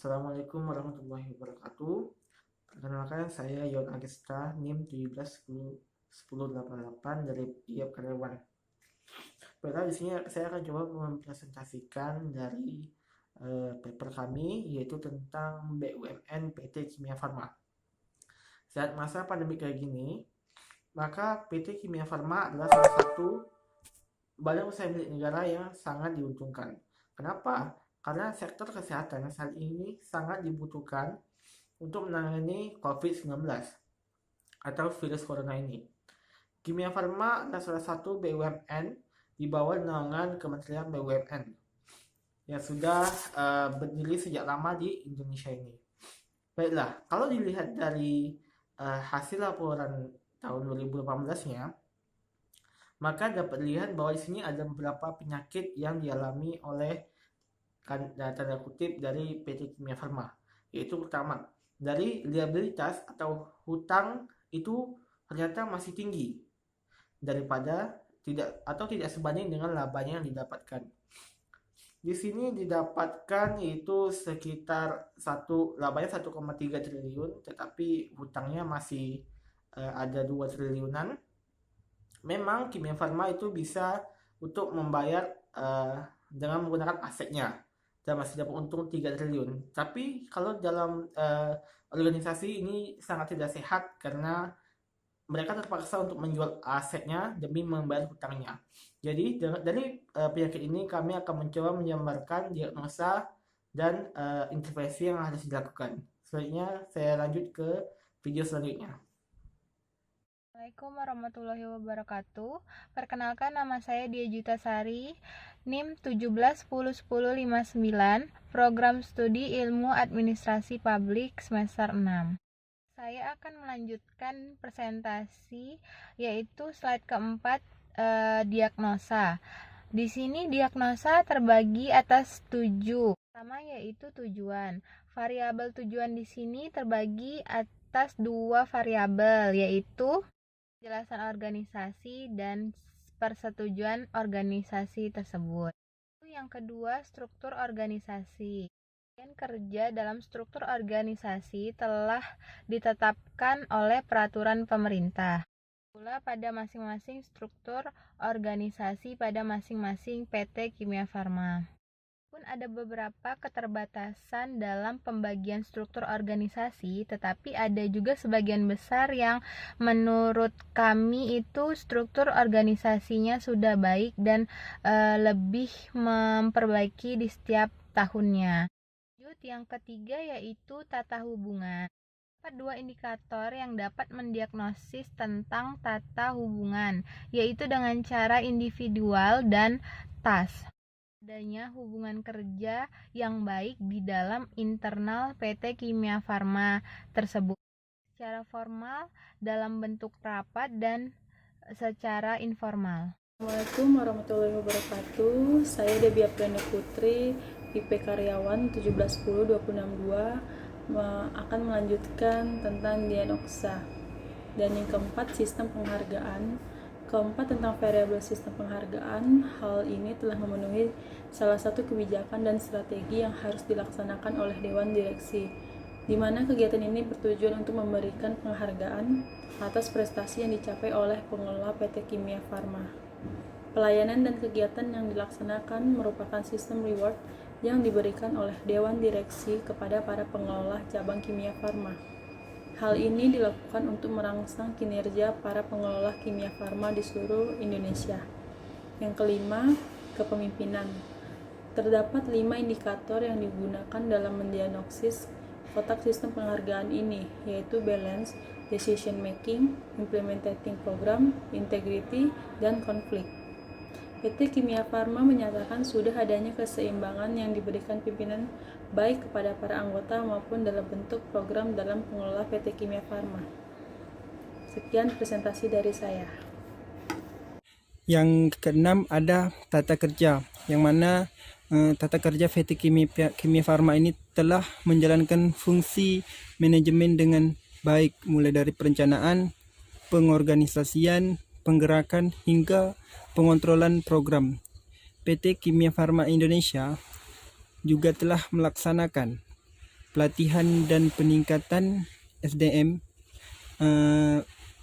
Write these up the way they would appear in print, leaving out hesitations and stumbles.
Assalamualaikum warahmatullahi wabarakatuh. Perkenalkan saya Yon Agesta, NIM 171088 dari IAP Karyawan. Baiklah, di sini saya akan coba mempresentasikan dari paper kami, yaitu tentang BUMN PT Kimia Farma. Saat masa pandemi kayak gini, maka PT Kimia Farma adalah salah satu badan usaha milik negara yang sangat diuntungkan. Kenapa? Karena sektor kesehatan saat ini sangat dibutuhkan untuk menangani COVID-19 atau virus corona ini. Kimia Farma adalah salah satu BUMN di bawah naungan Kementerian BUMN yang sudah berdiri sejak lama di Indonesia ini. Baiklah, kalau dilihat dari hasil laporan tahun 2018-nya, maka dapat dilihat bahwa di sini ada beberapa penyakit yang dialami oleh tanda kutip dari PT Kimia Farma, yaitu pertama, dari liabilitas atau hutang itu ternyata masih tinggi daripada tidak sebanding dengan labanya yang didapatkan. Di sini didapatkan itu sekitar labanya 1,3 triliun, tetapi hutangnya masih ada 2 triliunan. Memang Kimia Farma itu bisa untuk membayar dengan menggunakan asetnya dan masih dapat untung 3 triliun. Tapi kalau dalam organisasi ini sangat tidak sehat karena mereka terpaksa untuk menjual asetnya demi membayar hutangnya. Jadi dari penyakit ini kami akan mencoba menjabarkan diagnosa dan intervensi yang harus dilakukan. Selanjutnya saya lanjut ke video selanjutnya. Assalamualaikum warahmatullahi wabarakatuh. Perkenalkan, nama saya Dia Jutasari, NIM 17101059, Program Studi Ilmu Administrasi Publik semester 6. Saya akan melanjutkan presentasi, yaitu slide keempat, diagnosa. Di sini diagnosa terbagi atas 7. Pertama yaitu tujuan. Variabel tujuan di sini terbagi atas 2 variabel, yaitu penjelasan organisasi dan persetujuan organisasi tersebut. Yang kedua, struktur organisasi. Bagian kerja dalam struktur organisasi telah ditetapkan oleh peraturan pemerintah. Pula pada masing-masing struktur organisasi pada masing-masing PT Kimia Farma. Pun ada beberapa keterbatasan dalam pembagian struktur organisasi, tetapi ada juga sebagian besar yang menurut kami itu struktur organisasinya sudah baik dan lebih memperbaiki di setiap tahunnya. Yang ketiga yaitu tata hubungan. Ada 2 indikator yang dapat mendiagnosis tentang tata hubungan, yaitu dengan cara individual dan task. Adanya hubungan kerja yang baik di dalam internal PT Kimia Farma tersebut secara formal dalam bentuk rapat dan secara informal. Assalamualaikum warahmatullahi wabarakatuh. Saya Debbie Apriani Putri, IP Karyawan 1710262, akan melanjutkan tentang diagnosa. Dan yang keempat, sistem penghargaan. Keempat, tentang variabel sistem penghargaan. Hal ini telah memenuhi salah satu kebijakan dan strategi yang harus dilaksanakan oleh Dewan Direksi, di mana kegiatan ini bertujuan untuk memberikan penghargaan atas prestasi yang dicapai oleh pengelola PT Kimia Farma. Pelayanan dan kegiatan yang dilaksanakan merupakan sistem reward yang diberikan oleh Dewan Direksi kepada para pengelola cabang Kimia Farma. Hal ini dilakukan untuk merangsang kinerja para pengelola kimia farma di seluruh Indonesia. Yang kelima, kepemimpinan. Terdapat 5 indikator yang digunakan dalam mendiagnosis kotak sistem penghargaan ini, yaitu balance, decision making, implementing program, integrity, dan konflik. PT Kimia Farma menyatakan sudah adanya keseimbangan yang diberikan pimpinan baik kepada para anggota maupun dalam bentuk program dalam pengelola PT Kimia Farma. Sekian presentasi dari saya. Yang keenam ada tata kerja, yang mana tata kerja PT Kimia Farma ini telah menjalankan fungsi manajemen dengan baik, mulai dari perencanaan, pengorganisasian, penggerakan hingga pengontrolan program. PT Kimia Farma Indonesia juga telah melaksanakan pelatihan dan peningkatan SDM,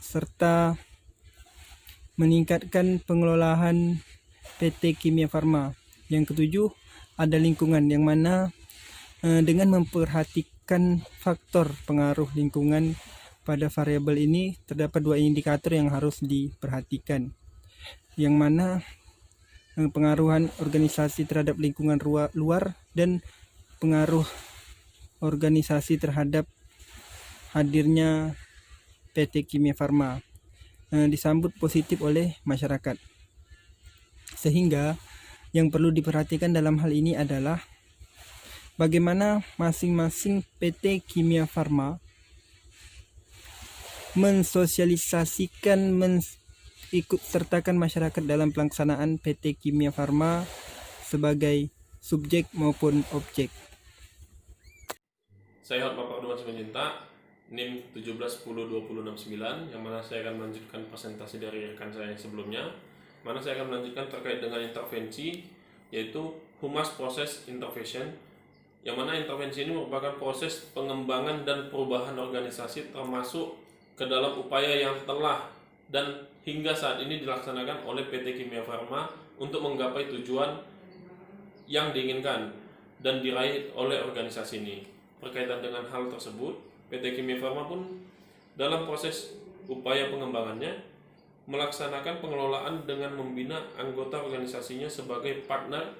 serta meningkatkan pengelolaan PT Kimia Farma. Yang ketujuh, ada lingkungan, yang mana dengan memperhatikan faktor pengaruh lingkungan pada variabel ini terdapat 2 indikator yang harus diperhatikan, yang mana pengaruhan organisasi terhadap lingkungan luar dan pengaruh organisasi terhadap hadirnya PT Kimia Farma disambut positif oleh masyarakat. Sehingga yang perlu diperhatikan dalam hal ini adalah bagaimana masing-masing PT Kimia Farma mensosialisasikan, ikut sertakan masyarakat dalam pelaksanaan PT Kimia Farma sebagai subjek maupun objek. Saya Bapak Duan Simanjuntak, NIM 17102069, yang mana saya akan melanjutkan presentasi dari rekan saya yang sebelumnya, mana saya akan melanjutkan terkait dengan intervensi, yaitu Humas Process Intervention, yang mana intervensi ini merupakan proses pengembangan dan perubahan organisasi termasuk ke dalam upaya yang telah dan hingga saat ini dilaksanakan oleh PT Kimia Farma untuk menggapai tujuan yang diinginkan dan diraih oleh organisasi ini. Berkaitan dengan hal tersebut, PT Kimia Farma pun dalam proses upaya pengembangannya melaksanakan pengelolaan dengan membina anggota organisasinya sebagai partner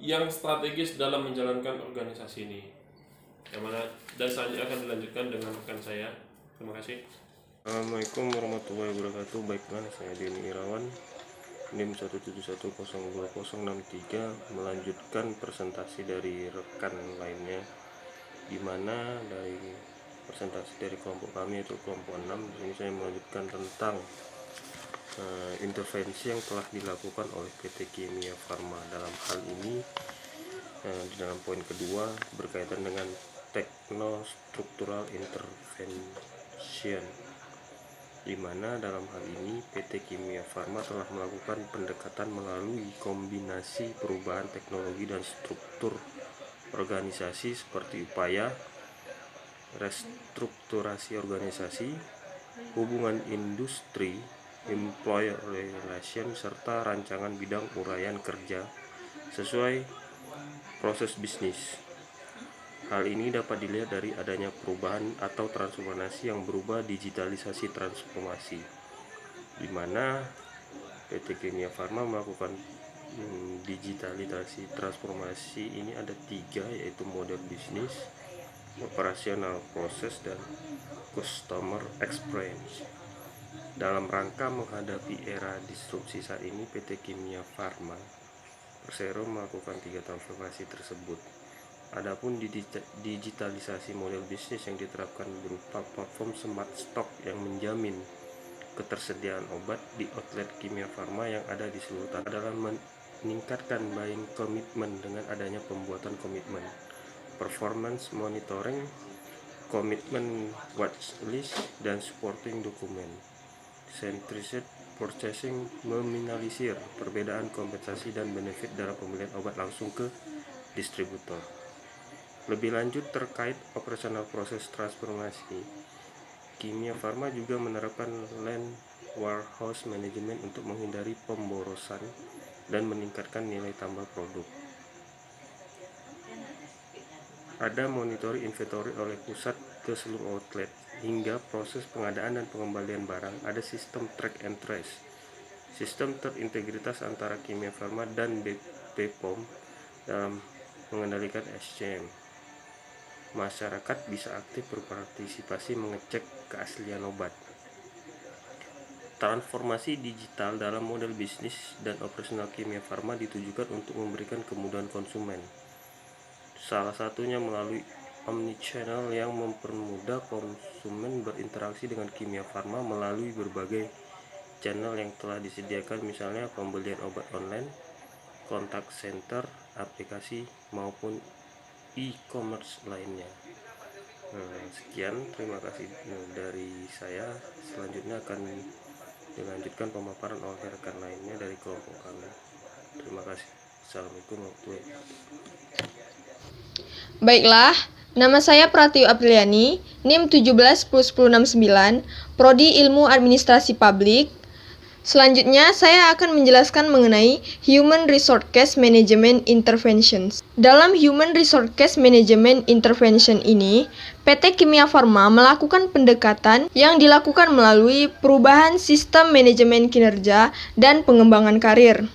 yang strategis dalam menjalankan organisasi ini. Yang mana dan selanjutnya akan dilanjutkan dengan rekan saya. Terima kasih. Assalamualaikum warahmatullahi wabarakatuh. Baiklah, saya Denny Irawan, NIM 171002063, melanjutkan presentasi dari rekan lainnya, di mana dari presentasi dari kelompok kami yaitu kelompok 6. Di sini saya melanjutkan tentang intervensi yang telah dilakukan oleh PT Kimia Farma. Dalam hal ini di dalam poin kedua berkaitan dengan techno-structural intervention, di mana dalam hal ini PT Kimia Farma telah melakukan pendekatan melalui kombinasi perubahan teknologi dan struktur organisasi seperti upaya restrukturasi organisasi, hubungan industri, employer relation, serta rancangan bidang uraian kerja sesuai proses bisnis. Hal ini dapat dilihat dari adanya perubahan atau transformasi yang berubah digitalisasi transformasi, di mana PT Kimia Farma melakukan digitalisasi transformasi ini ada 3, yaitu model bisnis, operasional proses, dan customer experience. Dalam rangka menghadapi era disrupsi saat ini, PT Kimia Farma Persero melakukan 3 transformasi tersebut. Adapun digitalisasi model bisnis yang diterapkan berupa platform smart stock yang menjamin ketersediaan obat di outlet Kimia Farma yang ada di seluruh tanah adalah meningkatkan buying komitmen dengan adanya pembuatan komitmen, performance monitoring, komitmen watch list, dan supporting dokumen. Centralized purchasing meminimalisir perbedaan kompensasi dan benefit dalam pembelian obat langsung ke distributor. Lebih lanjut terkait operasional proses transformasi, Kimia Farma juga menerapkan land warehouse management untuk menghindari pemborosan dan meningkatkan nilai tambah produk. Ada monitor inventory oleh pusat ke seluruh outlet, hingga proses pengadaan dan pengembalian barang. Ada sistem track and trace, sistem terintegritas antara Kimia Farma dan BPOM dalam mengendalikan SCM. Masyarakat bisa aktif berpartisipasi mengecek keaslian obat. Transformasi digital dalam model bisnis dan operasional Kimia Farma ditujukan untuk memberikan kemudahan konsumen. Salah satunya melalui omnichannel yang mempermudah konsumen berinteraksi dengan Kimia Farma melalui berbagai channel yang telah disediakan, misalnya pembelian obat online, kontak center, aplikasi, maupun e-commerce lainnya. Sekian, terima kasih dari saya. Selanjutnya akan dilanjutkan pemaparan oleh rekan lainnya dari kelompok kami. Terima kasih. Assalamualaikum warahmatullahi wabarakatuh. Baiklah, Nama saya Pratio Apriliani, NIM 17101069, Prodi Ilmu Administrasi Publik. Selanjutnya, saya akan menjelaskan mengenai Human Resource Management Interventions. Dalam Human Resource Management Intervention ini, PT Kimia Farma melakukan pendekatan yang dilakukan melalui perubahan sistem manajemen kinerja dan pengembangan karir.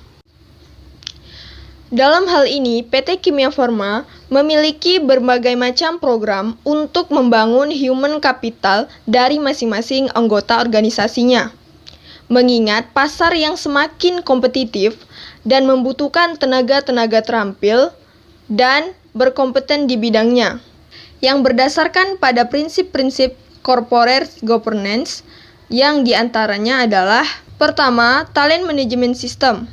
Dalam hal ini, PT Kimia Farma memiliki berbagai macam program untuk membangun human capital dari masing-masing anggota organisasinya. Mengingat pasar yang semakin kompetitif dan membutuhkan tenaga-tenaga terampil dan berkompeten di bidangnya, yang berdasarkan pada prinsip-prinsip corporate governance, yang diantaranya adalah: pertama, talent management system,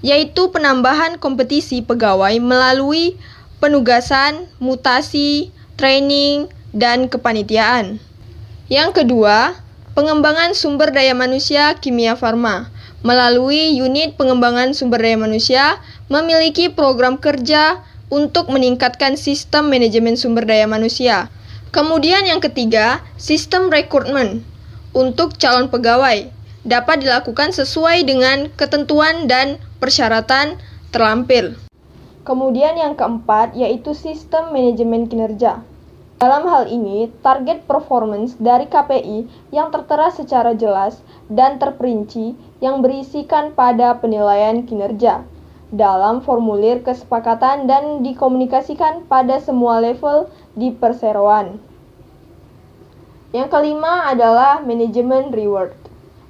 yaitu penambahan kompetisi pegawai melalui penugasan, mutasi, training, dan kepanitiaan. Yang kedua, pengembangan sumber daya manusia Kimia Farma. Melalui unit pengembangan sumber daya manusia, memiliki program kerja untuk meningkatkan sistem manajemen sumber daya manusia. Kemudian yang ketiga, sistem rekrutmen untuk calon pegawai dapat dilakukan sesuai dengan ketentuan dan persyaratan terlampir. Kemudian yang keempat yaitu sistem manajemen kinerja. Dalam hal ini, target performance dari KPI yang tertera secara jelas dan terperinci yang berisikan pada penilaian kinerja dalam formulir kesepakatan dan dikomunikasikan pada semua level di perseroan. Yang kelima adalah manajemen reward.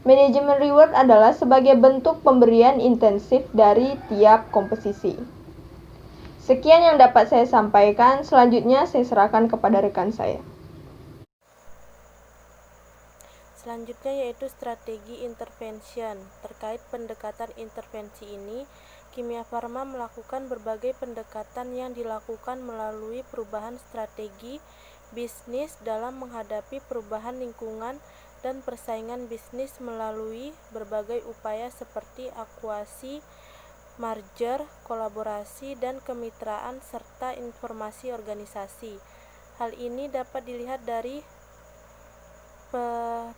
Manajemen reward adalah sebagai bentuk pemberian intensif dari tiap komposisi. Sekian yang dapat saya sampaikan, selanjutnya saya serahkan kepada rekan saya. Selanjutnya yaitu strategi intervention. Terkait pendekatan intervensi ini, Kimia Farma melakukan berbagai pendekatan yang dilakukan melalui perubahan strategi bisnis dalam menghadapi perubahan lingkungan dan persaingan bisnis melalui berbagai upaya seperti akuasi, merger, kolaborasi, dan kemitraan, serta informasi organisasi. Hal ini dapat dilihat dari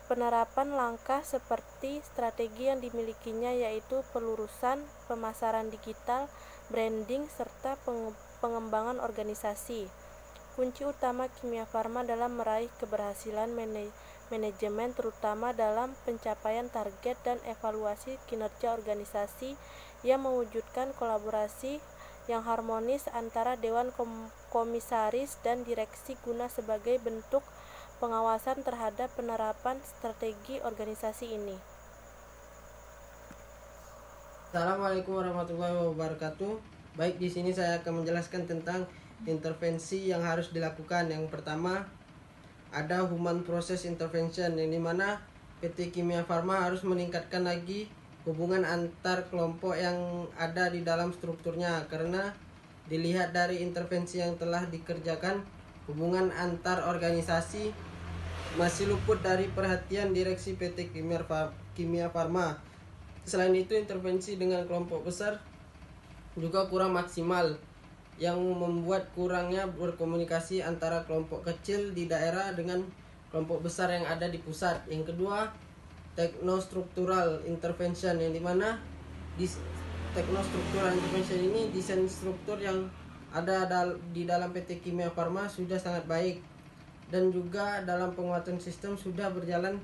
penerapan langkah seperti strategi yang dimilikinya, yaitu pelurusan, pemasaran digital, branding, serta pengembangan organisasi. Kunci utama Kimia Farma dalam meraih keberhasilan manajemen terutama dalam pencapaian target dan evaluasi kinerja organisasi yang mewujudkan kolaborasi yang harmonis antara Dewan Komisaris dan Direksi guna sebagai bentuk pengawasan terhadap penerapan strategi organisasi ini. Assalamualaikum warahmatullahi wabarakatuh. Baik, di sini saya akan menjelaskan tentang intervensi yang harus dilakukan. Yang pertama ada human process intervention, yang dimana PT Kimia Farma harus meningkatkan lagi hubungan antar kelompok yang ada di dalam strukturnya, karena dilihat dari intervensi yang telah dikerjakan, hubungan antar organisasi masih luput dari perhatian direksi PT Kimia Farma. Selain itu, intervensi dengan kelompok besar juga kurang maksimal, yang membuat kurangnya berkomunikasi antara kelompok kecil di daerah dengan kelompok besar yang ada di pusat. Yang kedua, technostructural intervention, yang dimana di technostructural intervention ini desain struktur yang ada di dalam PT Kimia Farma sudah sangat baik, dan juga dalam penguatan sistem sudah berjalan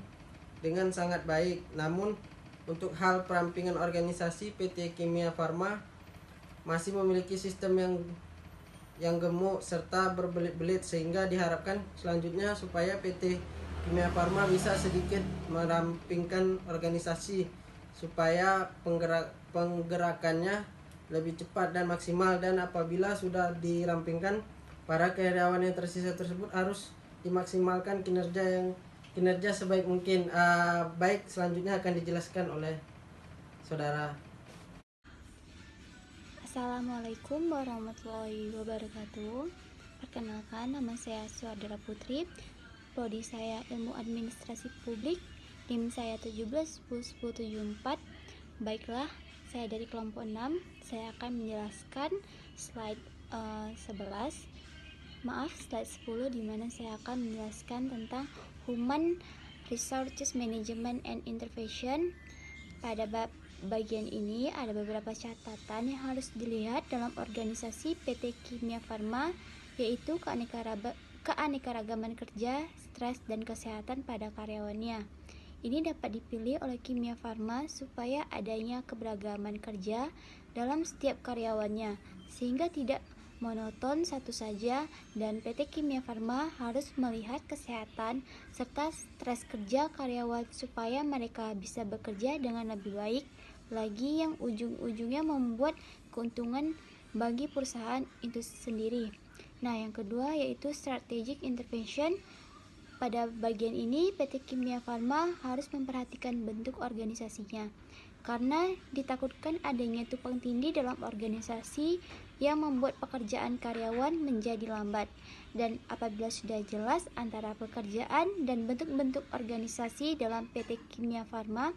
dengan sangat baik. Namun untuk hal perampingan organisasi, PT Kimia Farma masih memiliki sistem yang gemuk serta berbelit-belit, sehingga diharapkan selanjutnya supaya PT Kimia Farma bisa sedikit merampingkan organisasi supaya penggerakannya lebih cepat dan maksimal, dan apabila sudah dirampingkan, para karyawan yang tersisa tersebut harus dimaksimalkan kinerja sebaik mungkin. Baik, selanjutnya akan dijelaskan oleh saudara. Assalamualaikum warahmatullahi wabarakatuh. Perkenalkan, nama saya Suadara Putri, prodi saya Ilmu Administrasi Publik, NIM saya 17101074. Baiklah, saya dari kelompok 6. Saya akan menjelaskan slide 11. slide 10, di mana saya akan menjelaskan tentang Human Resources Management and Intervention. Pada bagian ini ada beberapa catatan yang harus dilihat dalam organisasi PT Kimia Farma, yaitu keanekaragaman kerja, stres, dan kesehatan pada karyawannya. Ini dapat dipilih oleh Kimia Farma supaya adanya keberagaman kerja dalam setiap karyawannya, sehingga tidak monoton satu saja, dan PT Kimia Farma harus melihat kesehatan serta stres kerja karyawan supaya mereka bisa bekerja dengan lebih baik lagi, yang ujung-ujungnya membuat keuntungan bagi perusahaan itu sendiri. Nah, yang kedua yaitu strategic intervention. Pada bagian ini PT Kimia Farma harus memperhatikan bentuk organisasinya, karena ditakutkan adanya tumpang tindih dalam organisasi yang membuat pekerjaan karyawan menjadi lambat. Dan apabila sudah jelas antara pekerjaan dan bentuk-bentuk organisasi dalam PT Kimia Farma,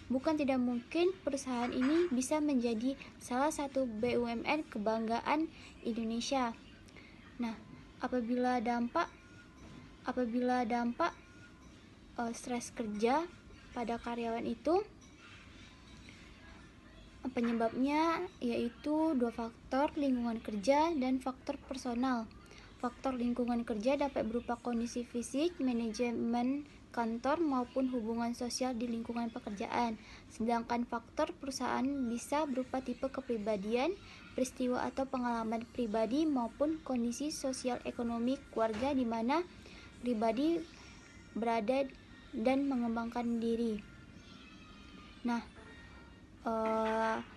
bukan tidak mungkin perusahaan ini bisa menjadi salah satu BUMN kebanggaan Indonesia. Nah, apabila dampak stres kerja pada karyawan itu, penyebabnya yaitu dua faktor, lingkungan kerja dan faktor personal. Faktor lingkungan kerja dapat berupa kondisi fisik, manajemen kantor, maupun hubungan sosial di lingkungan pekerjaan. Sedangkan faktor perusahaan bisa berupa tipe kepribadian, peristiwa atau pengalaman pribadi, maupun kondisi sosial ekonomi keluarga di mana pribadi berada dan mengembangkan diri. Nah,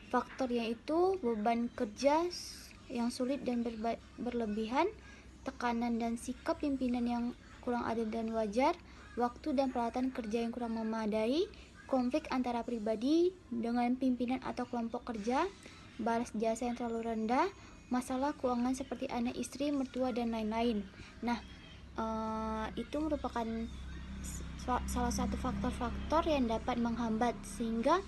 faktornya itu beban kerja yang sulit dan berlebihan, tekanan dan sikap pimpinan yang kurang adil dan wajar, waktu dan peralatan kerja yang kurang memadai, konflik antara pribadi dengan pimpinan atau kelompok kerja, balas jasa yang terlalu rendah, masalah keuangan seperti anak, istri, mertua, dan lain-lain. Nah, itu merupakan salah satu faktor-faktor yang dapat menghambat, sehingga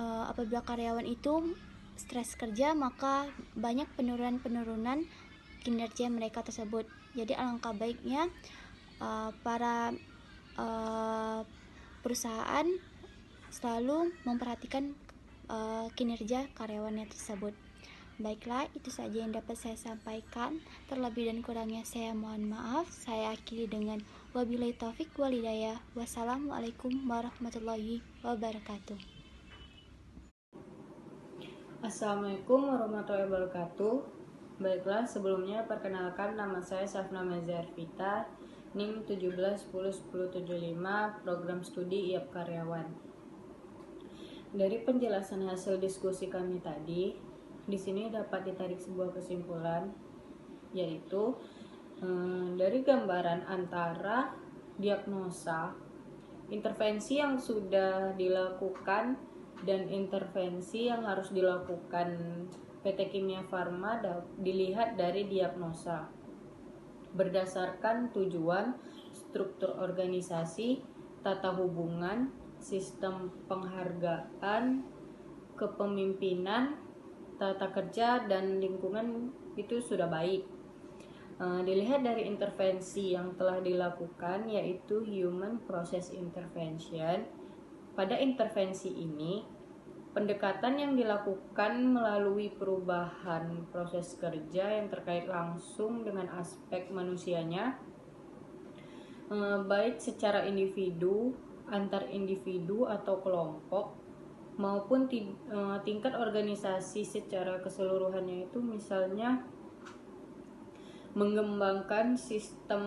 apabila karyawan itu stres kerja, maka banyak penurunan kinerja mereka tersebut. Jadi alangkah baiknya para perusahaan selalu memperhatikan kinerja karyawannya tersebut. Baiklah, itu saja yang dapat saya sampaikan. Terlebih dan kurangnya saya mohon maaf. Saya akhiri dengan wabillahi taufik wal hidayah. Wassalamualaikum warahmatullahi wabarakatuh. Assalamualaikum warahmatullahi wabarakatuh. Baiklah, sebelumnya perkenalkan, nama saya Safna Mazarvita, NIM 17101075, program studi IAP Karyawan. Dari penjelasan hasil diskusi kami tadi, di sini dapat ditarik sebuah kesimpulan, yaitu dari gambaran antara diagnosa, intervensi yang sudah dilakukan, dan intervensi yang harus dilakukan PT Kimia Farma dilihat dari diagnosa berdasarkan tujuan, struktur organisasi, tata hubungan, sistem penghargaan, kepemimpinan, tata kerja, dan lingkungan itu sudah baik. Dilihat dari intervensi yang telah dilakukan, yaitu Human Process Intervention. Pada intervensi ini, pendekatan yang dilakukan melalui perubahan proses kerja yang terkait langsung dengan aspek manusianya, baik secara individu, antar individu atau kelompok, maupun tingkat organisasi secara keseluruhannya, itu misalnya mengembangkan sistem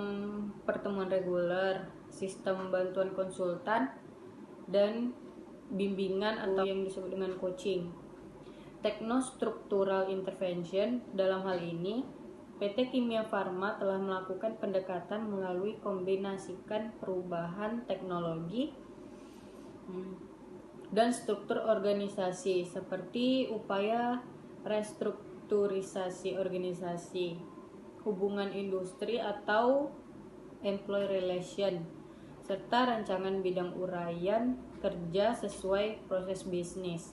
pertemuan reguler, sistem bantuan konsultan, dan bimbingan atau yang disebut dengan coaching. Techno-structural intervention, dalam hal ini PT Kimia Farma telah melakukan pendekatan melalui kombinasikan perubahan teknologi dan struktur organisasi, seperti upaya restrukturisasi organisasi, hubungan industri atau employee relation, serta rancangan bidang uraian kerja sesuai proses bisnis.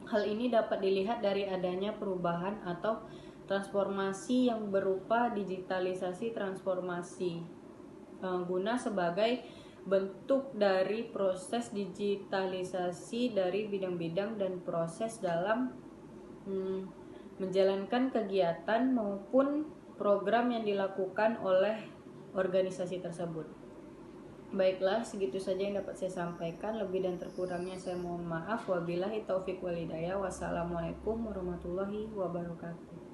Hal ini dapat dilihat dari adanya perubahan atau transformasi yang berupa digitalisasi transformasi, guna sebagai bentuk dari proses digitalisasi dari bidang-bidang dan proses dalam menjalankan kegiatan maupun program yang dilakukan oleh organisasi tersebut. Baiklah, segitu saja yang dapat saya sampaikan. Lebih dan terkurangnya saya mohon maaf. Wabillahi taufik walhidayah. Wassalamualaikum warahmatullahi wabarakatuh.